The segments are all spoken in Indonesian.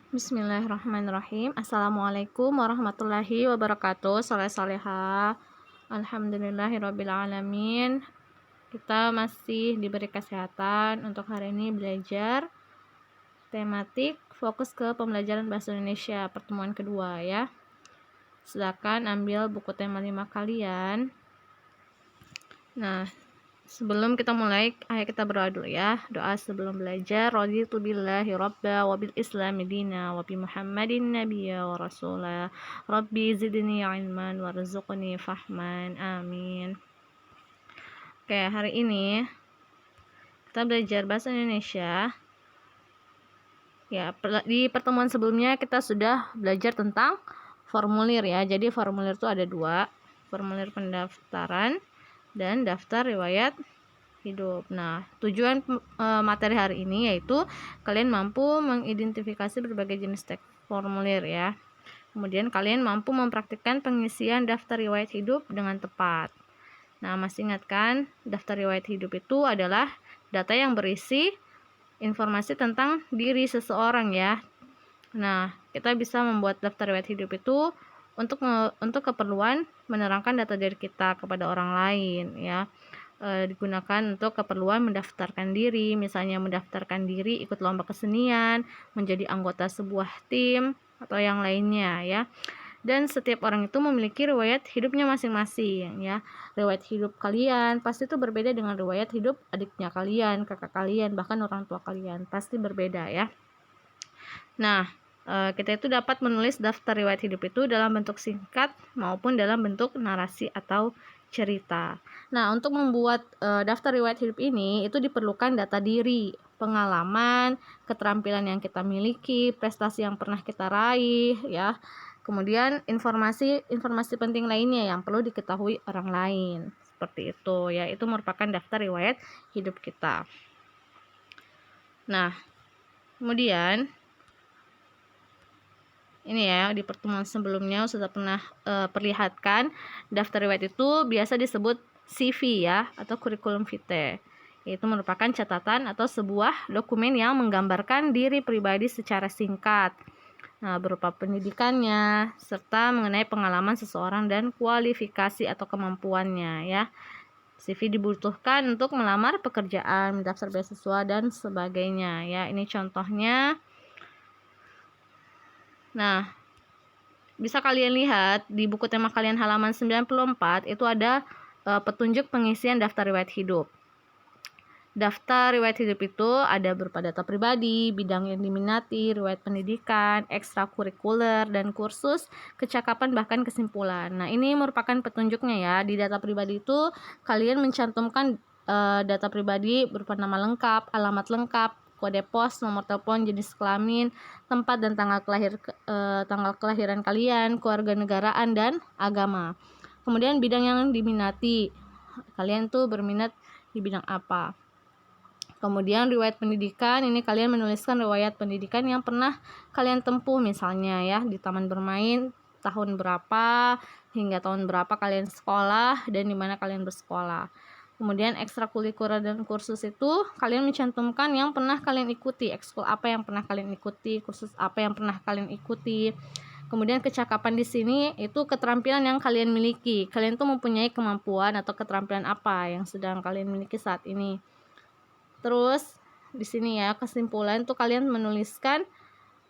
Bismillahirrahmanirrahim. Assalamualaikum warahmatullahi wabarakatuh. Soleh-solehah. Alhamdulillahirabbil alamin. Kita masih diberi kesehatan untuk hari ini belajar tematik fokus ke pembelajaran bahasa Indonesia pertemuan kedua ya. Silakan ambil buku tema 5 kalian. Nah, sebelum kita mulai, ayo kita berdoa dulu ya. Doa sebelum belajar. Raditu billahi rabba wa bil islami dina wa bi Muhammadin nabiyya wa rasula. Rabbi zidni ilman warzuqni fahman. Amin. Oke, hari ini kita belajar bahasa Indonesia. Ya, di pertemuan sebelumnya kita sudah belajar tentang formulir ya. Jadi formulir itu ada dua, formulir pendaftaran dan daftar riwayat hidup. Nah, tujuan materi hari ini yaitu kalian mampu mengidentifikasi berbagai jenis teks formulir ya. Kemudian kalian mampu mempraktikkan pengisian daftar riwayat hidup dengan tepat. Nah, masih ingat kan, daftar riwayat hidup itu adalah data yang berisi informasi tentang diri seseorang ya. Nah, kita bisa membuat daftar riwayat hidup itu untuk keperluan menerangkan data diri kita kepada orang lain ya. Digunakan untuk keperluan mendaftarkan diri, misalnya mendaftarkan diri ikut lomba kesenian, menjadi anggota sebuah tim atau yang lainnya ya. Dan setiap orang itu memiliki riwayat hidupnya masing-masing ya. Riwayat hidup kalian pasti itu berbeda dengan riwayat hidup adiknya kalian, kakak kalian, bahkan orang tua kalian, pasti berbeda ya. Nah, kita itu dapat menulis daftar riwayat hidup itu dalam bentuk singkat maupun dalam bentuk narasi atau cerita. Nah, untuk membuat daftar riwayat hidup ini itu diperlukan data diri, pengalaman, keterampilan yang kita miliki, prestasi yang pernah kita raih ya. Kemudian informasi penting lainnya yang perlu diketahui orang lain. Seperti itu ya, itu merupakan daftar riwayat hidup kita. Nah, kemudian ini ya, di pertemuan sebelumnya sudah pernah perlihatkan daftar riwayat itu biasa disebut CV ya, atau kurikulum vitae. Itu merupakan catatan atau sebuah dokumen yang menggambarkan diri pribadi secara singkat. Nah, berupa pendidikannya serta mengenai pengalaman seseorang dan kualifikasi atau kemampuannya ya. CV dibutuhkan untuk melamar pekerjaan, mendaftar beasiswa dan sebagainya ya. Ini contohnya. Nah, bisa kalian lihat di buku tema kalian halaman 94 itu ada petunjuk pengisian daftar riwayat hidup. Daftar riwayat hidup itu ada berupa data pribadi, bidang yang diminati, riwayat pendidikan, ekstrakurikuler, dan kursus, kecakapan bahkan kesimpulan. Nah, ini merupakan petunjuknya ya. Di data pribadi itu kalian mencantumkan data pribadi berupa nama lengkap, alamat lengkap, kode pos, nomor telepon, jenis kelamin, tempat dan tanggal kelahiran kalian, keluarga negaraan dan agama. Kemudian bidang yang diminati, kalian tuh berminat di bidang apa. Kemudian riwayat pendidikan, ini kalian menuliskan riwayat pendidikan yang pernah kalian tempuh, misalnya ya di taman bermain tahun berapa hingga tahun berapa kalian sekolah dan di mana kalian bersekolah. Kemudian ekstrakurikuler dan kursus itu kalian mencantumkan yang pernah kalian ikuti, ekskul apa yang pernah kalian ikuti, kursus apa yang pernah kalian ikuti. Kemudian kecakapan di sini itu keterampilan yang kalian miliki. Kalian tuh mempunyai kemampuan atau keterampilan apa yang sedang kalian miliki saat ini. Terus di sini ya, kesimpulan tuh kalian menuliskan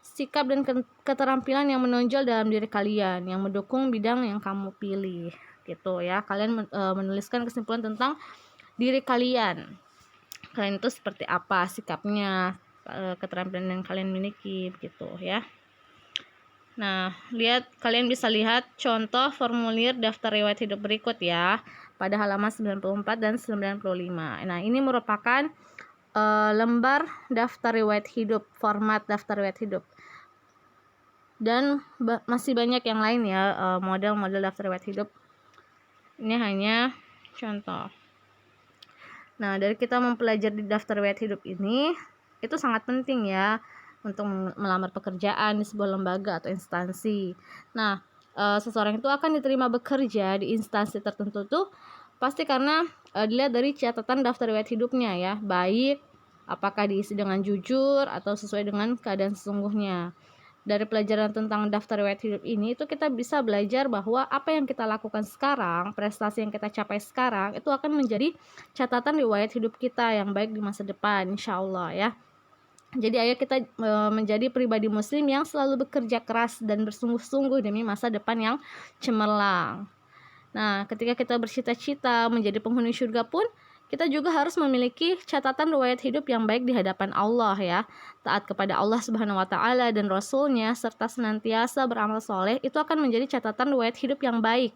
sikap dan keterampilan yang menonjol dalam diri kalian yang mendukung bidang yang kamu pilih gitu ya. Kalian menuliskan kesimpulan tentang diri kalian. Kalian itu seperti apa sikapnya, keterampilan yang kalian miliki gitu ya. Nah, kalian bisa lihat contoh formulir daftar riwayat hidup berikut ya pada halaman 94 dan 95. Nah, ini merupakan lembar daftar riwayat hidup, format daftar riwayat hidup. Dan masih banyak yang lain ya, model-model daftar riwayat hidup. Ini hanya contoh. Nah, dari kita mempelajari daftar riwayat hidup ini, itu sangat penting ya untuk melamar pekerjaan di sebuah lembaga atau instansi. Nah, seseorang itu akan diterima bekerja di instansi tertentu tuh pasti karena dilihat dari catatan daftar riwayat hidupnya ya, baik apakah diisi dengan jujur atau sesuai dengan keadaan sesungguhnya. dari pelajaran tentang daftar riwayat hidup ini itu kita bisa belajar bahwa apa yang kita lakukan sekarang, prestasi yang kita capai sekarang itu akan menjadi catatan riwayat hidup kita yang baik di masa depan, insya Allah ya. Jadi ayo kita menjadi pribadi muslim yang selalu bekerja keras dan bersungguh-sungguh demi masa depan yang cemerlang. Nah, ketika kita bercita-cita menjadi penghuni surga pun, kita juga harus memiliki catatan riwayat hidup yang baik di hadapan Allah ya. Taat kepada Allah Subhanahu wa taala dan Rasul-Nya serta senantiasa beramal soleh itu akan menjadi catatan riwayat hidup yang baik.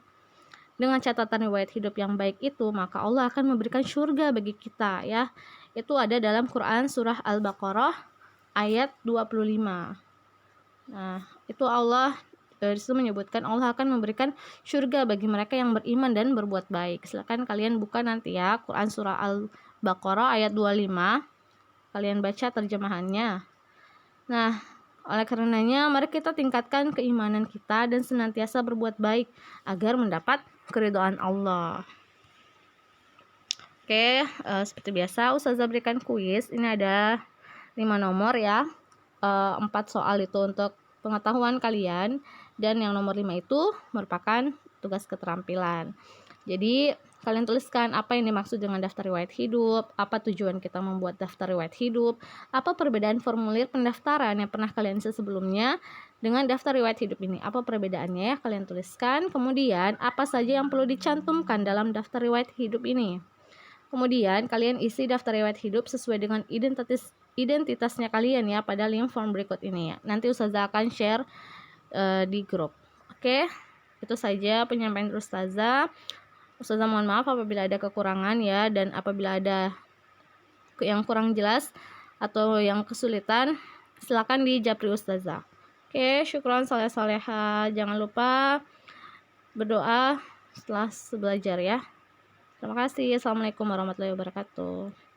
Dengan catatan riwayat hidup yang baik itu, maka Allah akan memberikan surga bagi kita ya. Itu ada dalam Quran surah Al-Baqarah ayat 25. Nah, itu Allah disitu menyebutkan Allah akan memberikan surga bagi mereka yang beriman dan berbuat baik. Silakan kalian buka nanti ya Quran surah Al-Baqarah ayat 25. Kalian baca terjemahannya. Nah, oleh karenanya mari kita tingkatkan keimanan kita dan senantiasa berbuat baik agar mendapat keridhaan Allah. Oke, seperti biasa Ustazah berikan kuis. Ini ada 5 nomor ya. 4 soal itu untuk pengetahuan kalian dan yang nomor 5 itu merupakan tugas keterampilan. Jadi kalian tuliskan apa yang dimaksud dengan daftar riwayat hidup, apa tujuan kita membuat daftar riwayat hidup, apa perbedaan formulir pendaftaran yang pernah kalian isi sebelumnya dengan daftar riwayat hidup ini, apa perbedaannya ya kalian tuliskan. Kemudian apa saja yang perlu dicantumkan dalam daftar riwayat hidup ini. Kemudian kalian isi daftar riwayat hidup sesuai dengan identitasnya kalian ya pada link form berikut ini ya. Nanti Ustazah akan share di grup. Oke, itu saja penyampaian Ustazah. Ustazah mohon maaf apabila ada kekurangan ya, dan apabila ada yang kurang jelas atau yang kesulitan silakan dijapri Ustazah. Oke, syukron soleh-soleha. Jangan lupa berdoa setelah belajar ya. Terima kasih. Assalamualaikum warahmatullahi wabarakatuh.